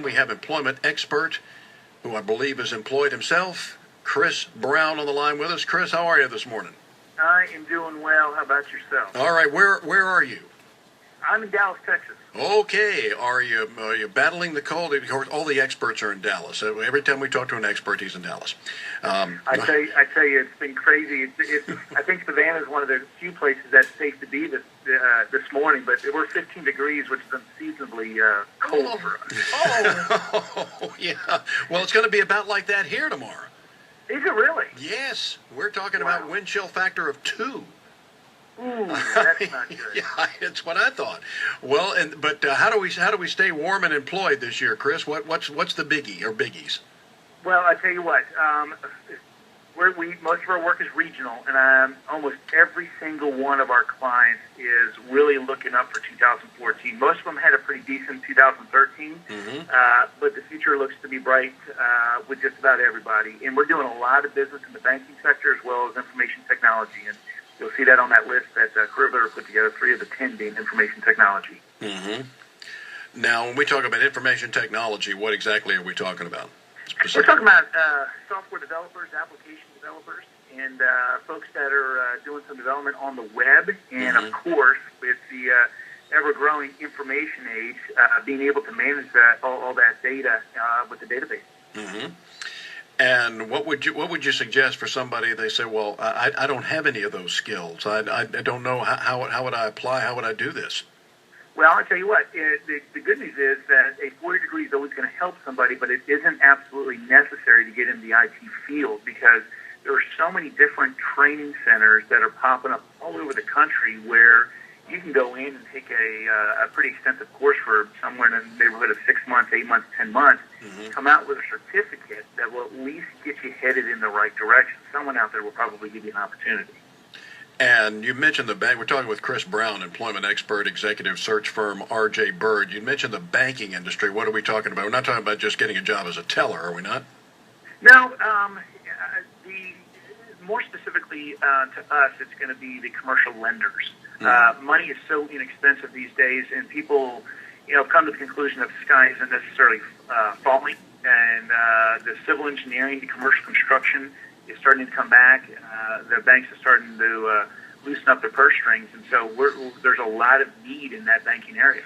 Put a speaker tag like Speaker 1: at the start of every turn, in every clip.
Speaker 1: we have employment expert, who I believe is employed himself, Chris Brown, on the line with us. Chris, how are you this morning?
Speaker 2: I am doing well. How about yourself?
Speaker 1: All right, where are you?
Speaker 2: I'm in Dallas, Texas.
Speaker 1: Okay, are you battling the cold? Of course, all the experts are in Dallas. Every time we talk to an expert, he's in Dallas.
Speaker 2: I tell you, it's been crazy. I think Savannah is one of the few places that's safe to be this morning. But we're 15 degrees, which is unseasonably cold for us.
Speaker 1: Oh, yeah. Well, it's going to be about like that here tomorrow.
Speaker 2: Is it really?
Speaker 1: Yes, we're talking about wind chill factor of 2.
Speaker 2: Ooh, that's not good.
Speaker 1: Yeah, it's what I thought. Well, but how do we stay warm and employed this year, Chris? What's the biggie or biggies?
Speaker 2: Well, I tell you what, most of our work is regional, and almost every single one of our clients is really looking up for 2014. Most of them had a pretty decent 2013, but the future looks to be bright with just about everybody. And we're doing a lot of business in the banking sector as well as information technology. And you'll see that on that list that Career put together, 3 of the 10 being information technology.
Speaker 1: Now, when we talk about information technology, what exactly are we talking about?
Speaker 2: We're talking about software developers, application developers, and folks that are doing some development on the web. And, of course, with the ever-growing information age, being able to manage all that data with the database.
Speaker 1: And what would you suggest for somebody? They say, well, I don't have any of those skills. I don't know how would I apply? How would I do this?
Speaker 2: Well, I'll tell you what. The good news is that a 4-year degree is always going to help somebody, but it isn't absolutely necessary to get in the IT field because there are so many different training centers that are popping up all over the country where you can go in and take a pretty extensive course for somewhere in the neighborhood of 6 months, 8 months, 10 months, come out with a certificate that will at least get you headed in the right direction. Someone out there will probably give you an opportunity.
Speaker 1: And you mentioned the bank. We're talking with Chris Brown, employment expert, executive search firm RJ Byrd. You mentioned the banking industry. What are we talking about? We're not talking about just getting a job as a teller, are we not?
Speaker 2: No. More specifically to us, it's going to be the commercial lenders. Money is so inexpensive these days, and people, come to the conclusion that the sky isn't necessarily falling, and the civil engineering, the commercial construction is starting to come back. The banks are starting to loosen up their purse strings, and so there's a lot of need in that banking area.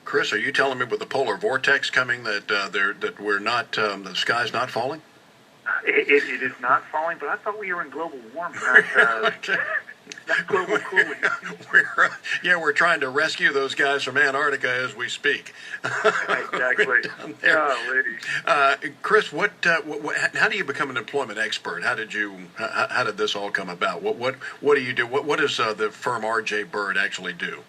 Speaker 1: Chris, are you telling me with the polar vortex coming that we're not the sky's not falling?
Speaker 2: It is not falling, but I thought we were in global warming, not global cooling.
Speaker 1: We're trying to rescue those guys from Antarctica as we speak.
Speaker 2: Exactly.
Speaker 1: Chris, how do you become an employment expert? How did this all come about? What do you do? What does the firm RJ Byrd actually do?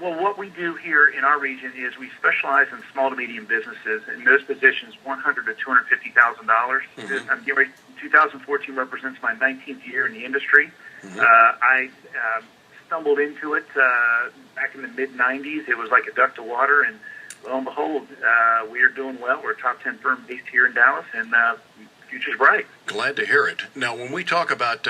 Speaker 2: Well, what we do here in our region is we specialize in small to medium businesses. In those positions, $100,000 to $250,000. 2014 represents my 19th year in the industry. I stumbled into it back in the mid-'90s. It was like a duck to water, and lo and behold, we are doing well. We're a top 10 firm based here in Dallas, and future's bright.
Speaker 1: Glad to hear it. Now, when we talk about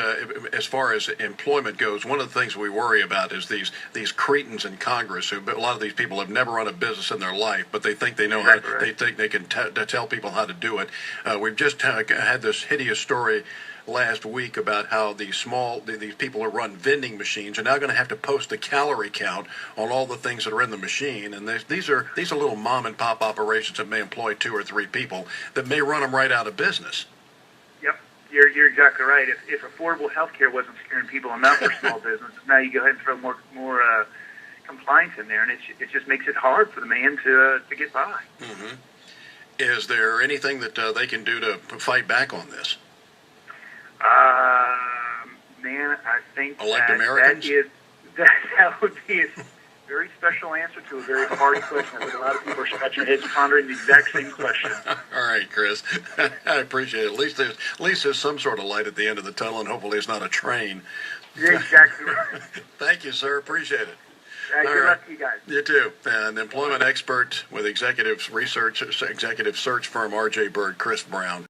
Speaker 1: as far as employment goes, one of the things we worry about is these cretins in Congress. A lot of these people have never run a business in their life, but they think they know how. They think they can tell people how to do it. We've just had this hideous story last week about how these people who run vending machines are now going to have to post the calorie count on all the things that are in the machine, and these are little mom and pop operations that may employ 2 or 3 people that may run them right out of business.
Speaker 2: Yep, you're exactly right. If affordable health care wasn't scaring people enough for small businesses, now you go ahead and throw more compliance in there, and it just makes it hard for the man to get by.
Speaker 1: Is there anything that they can do to fight back on this?
Speaker 2: Man, I think
Speaker 1: elect Americans?
Speaker 2: that would be a very special answer to a very hard question. I think a lot of people are scratching their heads pondering the exact same question.
Speaker 1: All right, Chris. I appreciate it. At least there's some sort of light at the end of the tunnel, and hopefully it's not a train.
Speaker 2: You're exactly right.
Speaker 1: Thank you, sir. Appreciate it.
Speaker 2: Good luck to you guys.
Speaker 1: You too. An employment expert with executive search firm RJ Byrd, Chris Brown.